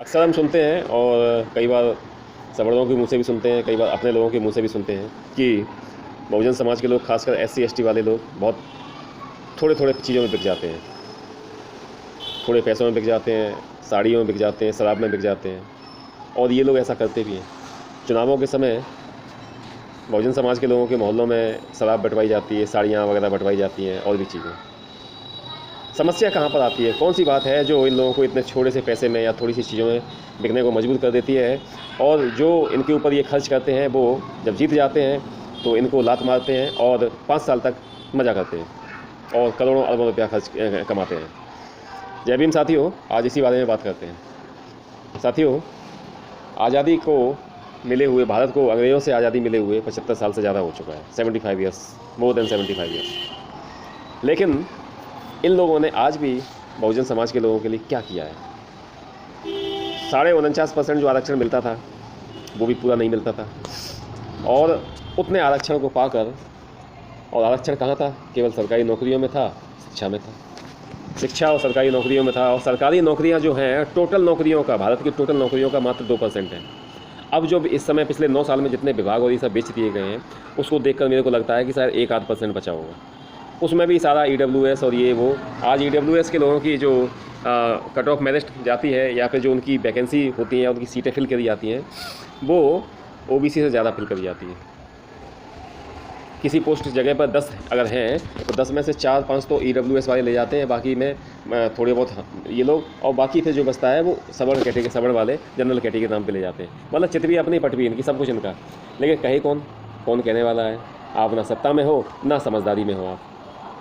अक्सर हम सुनते हैं और कई बार सवर्णों के मुंह से भी सुनते हैं, कई बार अपने लोगों के मुंह से भी सुनते हैं कि बहुजन समाज के लोग, खासकर SC ST वाले लोग बहुत थोड़े थोड़े चीज़ों में बिक जाते हैं। थोड़े पैसों में बिक जाते हैं, साड़ियों में बिक जाते हैं, शराब में बिक जाते हैं, और ये लोग ऐसा करते भी हैं। चुनावों के समय बहुजन समाज के लोगों के मोहल्लों में शराब बंटवाई जाती है, साड़ियाँ वगैरह बंटवाई जाती हैं और भी चीज़ें। समस्या कहाँ पर आती है? कौन सी बात है जो इन लोगों को इतने छोटे से पैसे में या थोड़ी सी चीज़ों में बिकने को मजबूर कर देती है? और जो इनके ऊपर ये खर्च करते हैं वो जब जीत जाते हैं तो इनको लात मारते हैं और 5 साल तक मज़ा करते हैं और करोड़ों अरबों रुपया खर्च कमाते हैं। जय भीम साथियों, आज इसी बारे में बात करते हैं। साथियों, आज़ादी को मिले हुए, भारत को अंग्रेज़ों से आज़ादी मिले हुए 75 साल से ज़्यादा हो चुका है। 75 ईयर्स, मोर देन 75 ईयर्स। लेकिन इन लोगों ने आज भी बहुजन समाज के लोगों के लिए क्या किया है? 49.5% जो आरक्षण मिलता था वो भी पूरा नहीं मिलता था, और उतने आरक्षण को पाकर, और आरक्षण कहाँ था? केवल सरकारी नौकरियों में था, शिक्षा में था। शिक्षा और सरकारी नौकरियों में था, और सरकारी नौकरियां जो हैं टोटल नौकरियों का, भारत की टोटल नौकरियों का मात्र 2% है। अब जो इस समय पिछले 9 साल में जितने विभाग और ये सब बेच दिए गए हैं, उसको देखकर मेरे को लगता है कि शायद 1-8% बचा होगा। उसमें भी सारा EWS और ये वो। आज EWS के लोगों की जो कट ऑफ मेरिट जाती है, या फिर जो उनकी वैकेंसी होती है या उनकी सीटें फिल करी जाती हैं, वो OBC से ज़्यादा फिल करी जाती है। किसी पोस्ट जगह पर 10 अगर हैं तो 10 में से 4-5 तो EWS वाले ले जाते हैं, बाकी में थोड़े बहुत ये लोग, और बाकी फिर जो बचता है वो सवर्ण कैटेगरी, सवर्ण वाले जनरल कैटेगरी के नाम पे ले जाते हैं। मतलब चित भी अपनी, पट भी इनकी, सब कुछ इनका। लेकिन कहे कौन कहने वाला है? आप ना सत्ता में हो, ना समझदारी में हो।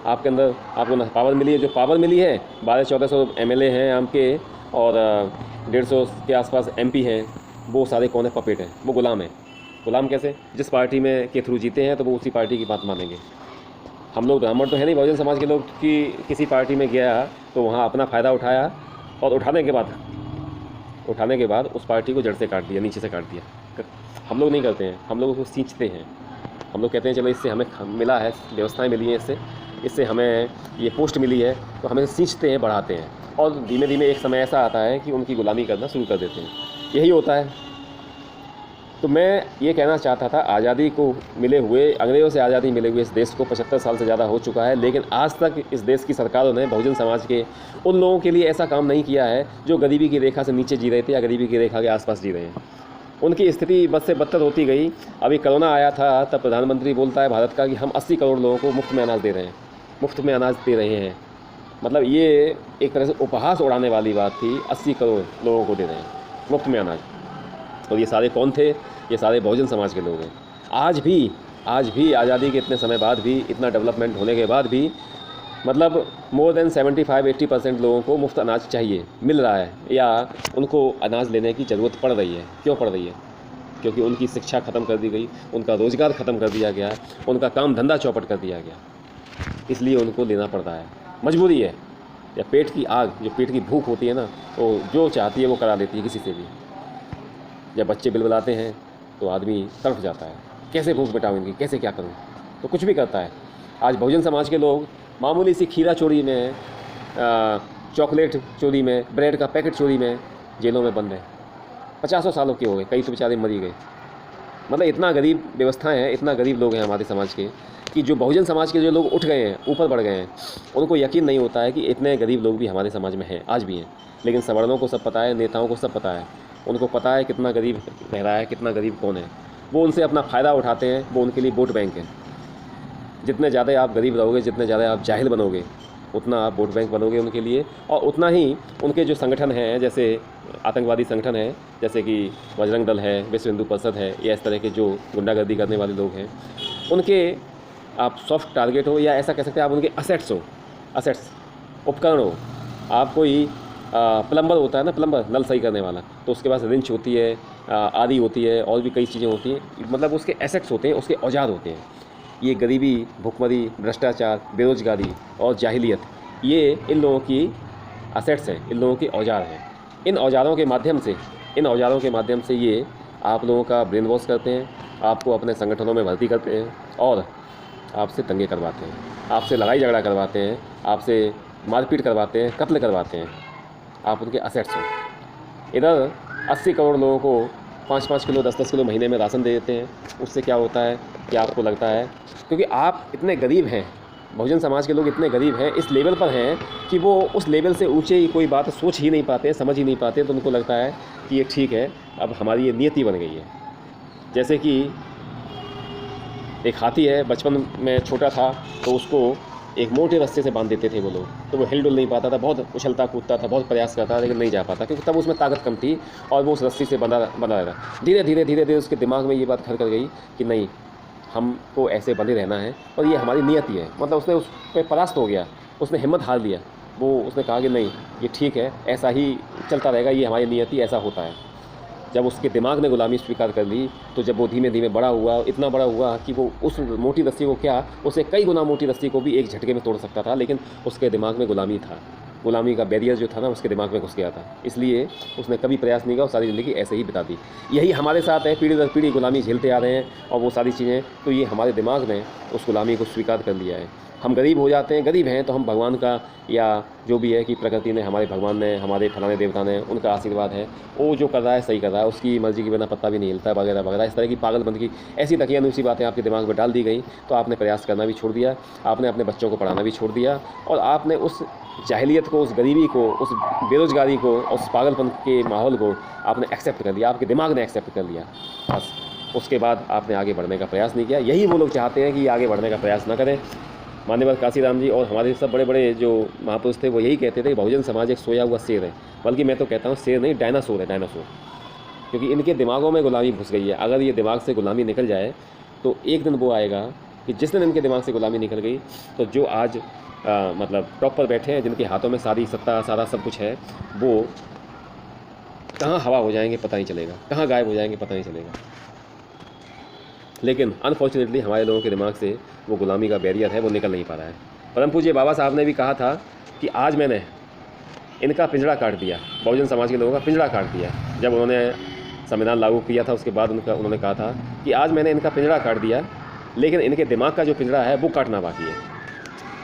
आपके अंदर आपको ना पावर मिली है। जो पावर मिली है, 1200-1400 MLA हैं आपके, और 150 के आसपास MP हैं, वो सारे कौन है? पपेट हैं, वो गुलाम हैं। गुलाम कैसे? जिस पार्टी में के थ्रू जीते हैं तो वो उसी पार्टी की बात मानेंगे। हम लोग ब्राह्मण तो है नहीं, बहुजन समाज के लोग की किसी पार्टी में गया तो वहाँ अपना फ़ायदा उठाया, और उठाने के बाद उस पार्टी को जड़ से काट दिया, नीचे से काट दिया। हम लोग नहीं करते हैं, हम लोग उसको सींचते हैं। हम लोग कहते हैं चलो इससे हमें मिला है, व्यवस्थाएं मिली हैं, इससे हमें ये पोस्ट मिली है, तो हमें सींचते हैं, बढ़ाते हैं, और धीमे धीमे एक समय ऐसा आता है कि उनकी गुलामी करना शुरू कर देते हैं। यही होता है। तो मैं ये कहना चाहता था, आज़ादी को मिले हुए, अंग्रेज़ों से आज़ादी मिले हुए इस देश को 75 साल से ज़्यादा हो चुका है, लेकिन आज तक इस देश की सरकारों ने बहुजन समाज के उन लोगों के लिए ऐसा काम नहीं किया है जो गरीबी की रेखा से नीचे जी रहे थे या गरीबी की रेखा के आसपास जी रहे हैं। उनकी स्थिति बद से बदतर होती गई। अभी कोरोना आया था, तब प्रधानमंत्री बोलता है भारत का कि हम 80 करोड़ लोगों को मुफ्त में अनाज दे रहे हैं, मुफ्त में अनाज दे रहे हैं। मतलब ये एक तरह से उपहास उड़ाने वाली बात थी। 80 करोड़ लोगों को दे रहे हैं मुफ्त में अनाज, और ये सारे कौन थे? ये सारे बहुजन समाज के लोग हैं। आज भी आज़ादी के इतने समय बाद भी, इतना डेवलपमेंट होने के बाद भी, मतलब मोर देन 75-80% लोगों को मुफ्त अनाज चाहिए, मिल रहा है, या उनको अनाज लेने की ज़रूरत पड़ रही है। क्यों पड़ रही है? क्योंकि उनकी शिक्षा ख़त्म कर दी गई, उनका रोज़गार ख़त्म कर दिया गया, उनका काम धंधा चौपट कर दिया गया, इसलिए उनको लेना पड़ रहा है। मजबूरी है, या पेट की आग, जो पेट की भूख होती है ना, तो जो चाहती है वो करा देती है किसी से भी। जब बच्चे बिलबिलाते हैं तो आदमी तड़प जाता है, कैसे भूख मिटाऊं इनकी, कैसे क्या करूं, तो कुछ भी करता है। आज बहुजन समाज के लोग मामूली सी खीरा चोरी में, चॉकलेट चोरी में, ब्रेड का पैकेट चोरी में जेलों में बंद हैं। 50 सालों के हो गए, कई तो बेचारे मर ही गए। मतलब इतना गरीब व्यवस्थाएं हैं, इतना गरीब लोग हैं हमारे समाज के, कि जो बहुजन समाज के जो लोग उठ गए हैं, ऊपर बढ़ गए हैं, उनको यकीन नहीं होता है कि इतने गरीब लोग भी हमारे समाज में हैं, आज भी हैं। लेकिन सवर्णों को सब पता है, नेताओं को सब पता है, उनको पता है कितना गरीब रह रहा है, कितना गरीब कौन है। वो उनसे अपना फ़ायदा उठाते हैं, वो उनके लिए वोट बैंक है। जितने ज़्यादा आप गरीब रहोगे, जितने ज़्यादा आप जाहिल बनोगे, उतना आप वोट बैंक बनोगे उनके लिए, और उतना ही उनके जो संगठन हैं, जैसे आतंकवादी संगठन है, जैसे कि बजरंग दल है, विश्व हिंदू परिषद है, या इस तरह के जो गुंडागर्दी करने वाले लोग हैं, उनके आप सॉफ्ट टारगेट हो, या ऐसा कह सकते हैं आप उनके असेट्स हो, असेट्स, उपकरण हो। आप कोई प्लम्बर होता है ना, प्लम्बर, नल सही करने वाला, तो उसके पास रिंच होती है, आदि होती है, और भी कई चीज़ें होती हैं, मतलब उसके एसेट्स होते हैं, उसके औजार होते हैं। ये गरीबी, भुखमरी, भ्रष्टाचार, बेरोजगारी और जाहिलियत, ये इन लोगों की असेट्स हैं, इन लोगों के औजार हैं। इन औजारों के माध्यम से ये आप लोगों का ब्रेन वॉश करते हैं, आपको अपने संगठनों में भर्ती करते हैं, और आपसे दंगे करवाते हैं, आपसे लड़ाई झगड़ा करवाते हैं, आपसे मारपीट करवाते हैं, कत्ल करवाते हैं। आप उनके असेट्स हो। इधर 80 करोड़ लोगों को 5-5 किलो 10-10 किलो महीने में राशन दे देते हैं। उससे क्या होता है कि आपको लगता है, क्योंकि आप इतने गरीब हैं, बहुजन समाज के लोग इतने गरीब हैं, इस लेवल पर हैं कि वो उस लेवल से ऊँचे ही कोई बात सोच ही नहीं पाते, समझ ही नहीं पाते। तो उनको लगता है कि ये ठीक है, अब हमारी ये नियति बन गई है। जैसे कि एक हाथी है, बचपन में छोटा था तो उसको एक मोटे रस्से से बांध देते थे वो लोग, तो वो हिल डुल नहीं पाता था, बहुत उछलता कूदता था, बहुत प्रयास करता था, लेकिन नहीं जा पाता, क्योंकि तब उसमें ताकत कम थी और वो उस रस्सी से बंधा रहा। धीरे धीरे उसके दिमाग में ये बात घर कर गई कि नहीं, हमको ऐसे बंधे रहना है और ये हमारी नियति है। मतलब उसने उस पर परास्त हो गया, उसने हिम्मत हार लिया। वो उसने कहा कि नहीं, ये ठीक है, ऐसा ही चलता रहेगा, ये हमारी नियति, ऐसा होता है। जब उसके दिमाग ने गुलामी स्वीकार कर ली, तो जब वो धीमे धीमे बड़ा हुआ, इतना बड़ा हुआ कि वो उस मोटी रस्सी को क्या, उसे कई गुना मोटी रस्सी को भी एक झटके में तोड़ सकता था, लेकिन उसके दिमाग में गुलामी था, गुलामी का बैरियर जो था ना उसके दिमाग में घुस गया था। इसलिए उसने कभी प्रयास नहीं किया और सारी ज़िंदगी ऐसे ही बिता दी। यही हमारे साथ है, पीढ़ी दर पीढ़ी गुलामी झेलते आ रहे हैं और वो सारी चीज़ें, तो ये हमारे दिमाग ने उस गुलामी को स्वीकार कर लिया है। हम गरीब हो जाते हैं, गरीब हैं तो हम भगवान का, या जो भी है कि प्रकृति ने, हमारे भगवान ने, हमारे फलाने देवता ने, उनका आशीर्वाद है, वो जो कर रहा है सही कर रहा है, उसकी मर्जी के बिना पत्ता भी नहीं हिलता, वगैरह वगैरह। इस तरह की पागलपंत की ऐसी दकियानूसी बातें आपके दिमाग में डाल दी गई, तो आपने प्रयास करना भी छोड़ दिया, आपने अपने बच्चों को पढ़ाना भी छोड़ दिया, और आपने उस जाहिलियत को, उस गरीबी को, उस बेरोज़गारी को, उस पागलपन के माहौल को आपने एक्सेप्ट कर लिया, आपके दिमाग ने एक्सेप्ट कर लिया। बस उसके बाद आपने आगे बढ़ने का प्रयास नहीं किया। यही वो लोग चाहते हैं कि आगे बढ़ने का प्रयास ना करें। मान्यवर काशीराम जी और हमारे सब बड़े बड़े जो महापुरुष थे वो यही कहते थे कि बहुजन समाज एक सोया हुआ शेर है, बल्कि मैं तो कहता हूँ शेर नहीं, डायनासोर है, डायनासोर। क्योंकि इनके दिमागों में गुलामी घुस गई है। अगर ये दिमाग से गुलामी निकल जाए तो एक दिन वो आएगा कि जिस दिन इनके दिमाग से गुलामी निकल गई, तो जो आज मतलब टॉप पर बैठे हैं, जिनके हाथों में सारी सत्ता, सारा सब कुछ है, वो कहाँ हवा हो जाएंगे पता नहीं चलेगा, कहाँ गायब हो जाएंगे पता नहीं चलेगा। लेकिन अनफॉर्चुनेटली हमारे लोगों के दिमाग से वो गुलामी का बैरियर है, वो निकल नहीं पा रहा है। परम पूज्य बाबा साहब ने भी कहा था कि आज मैंने इनका पिंजड़ा काट दिया, बहुजन समाज के लोगों का पिंजड़ा काट दिया। जब उन्होंने संविधान लागू किया था उसके बाद उन्होंने कहा था कि आज मैंने इनका पिंजड़ा काट दिया, लेकिन इनके दिमाग का जो पिंजड़ा है वो काटना बाकी है।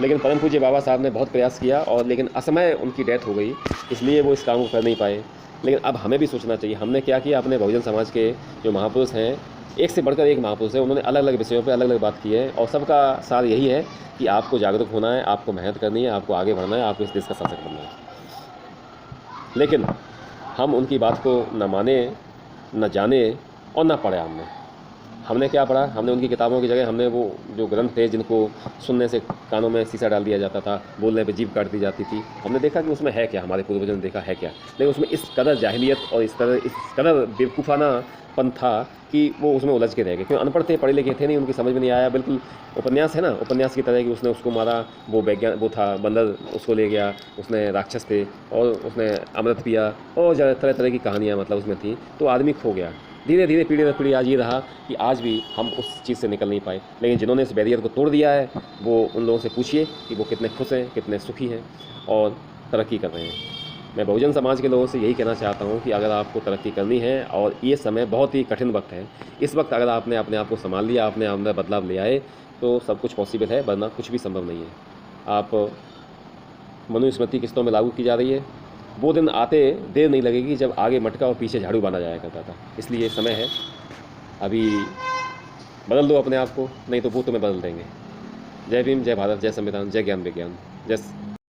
लेकिन परम पूज्य बाबा साहब ने बहुत प्रयास किया और लेकिन असमय उनकी डेथ हो गई, इसलिए वो इस काम को कर नहीं पाए। लेकिन अब हमें भी सोचना चाहिए, हमने क्या किया, अपने बहुजन समाज के जो महापुरुष हैं, एक से बढ़कर एक महापुरुष है, उन्होंने अलग अलग विषयों पे अलग अलग बात की है, और सबका सार यही है कि आपको जागरूक होना है, आपको मेहनत करनी है, आपको आगे बढ़ना है, आपको इस देश का शासक बनना है। लेकिन हम उनकी बात को न माने, न जाने और न पढ़े। हमने क्या पढ़ा, हमने उनकी किताबों की जगह हमने वो जो ग्रंथ थे जिनको सुनने से कानों में शीशा डाल दिया जाता था, बोलने पे जीभ काट दी जाती थी, हमने देखा कि उसमें है क्या, हमारे पूर्वजों ने देखा है क्या, लेकिन उसमें इस कदर जाहिलियत और इस कदर बेवकूफ़ाना पन था कि वो उसमें उलझ के रह गए। क्यों, अनपढ़ थे, पढ़े लिखे थे नहीं, उनकी समझ में नहीं आया। बिल्कुल उपन्यास है ना, उपन्यास की तरह कि उसने उसको मारा, वो वैज्ञान वो था बंदर, उसको ले गया, उसने राक्षस थे और उसने अमृत पिया, और तरह तरह की कहानियाँ मतलब उसमें थी। तो आदमी खो गया। धीरे धीरे पीढ़ी दर पीढ़ी आज ये रहा कि आज भी हम उस चीज़ से निकल नहीं पाए। लेकिन जिन्होंने इस बैरियर को तोड़ दिया है, वो उन लोगों से पूछिए कि वो कितने खुश हैं, कितने सुखी हैं और तरक्की कर रहे हैं। मैं बहुजन समाज के लोगों से यही कहना चाहता हूँ कि अगर आपको तरक्की करनी है, और ये समय बहुत ही कठिन वक्त है, इस वक्त अगर आपने अपने आप को संभाल लिया, आपने अंदर बदलाव ले आए, तो सब कुछ पॉसिबल है, वरना कुछ भी संभव नहीं है। आप मनुस्मृति किस्तों में लागू की जा रही है, वो दिन आते देर नहीं लगेगी जब आगे मटका और पीछे झाड़ू बांधा जाया करता था। इसलिए समय है, अभी बदल दो अपने आप को, नहीं तो वो तुम्हें बदल देंगे। जय भीम, जय भारत, जय संविधान, जय ज्ञान विज्ञान, जय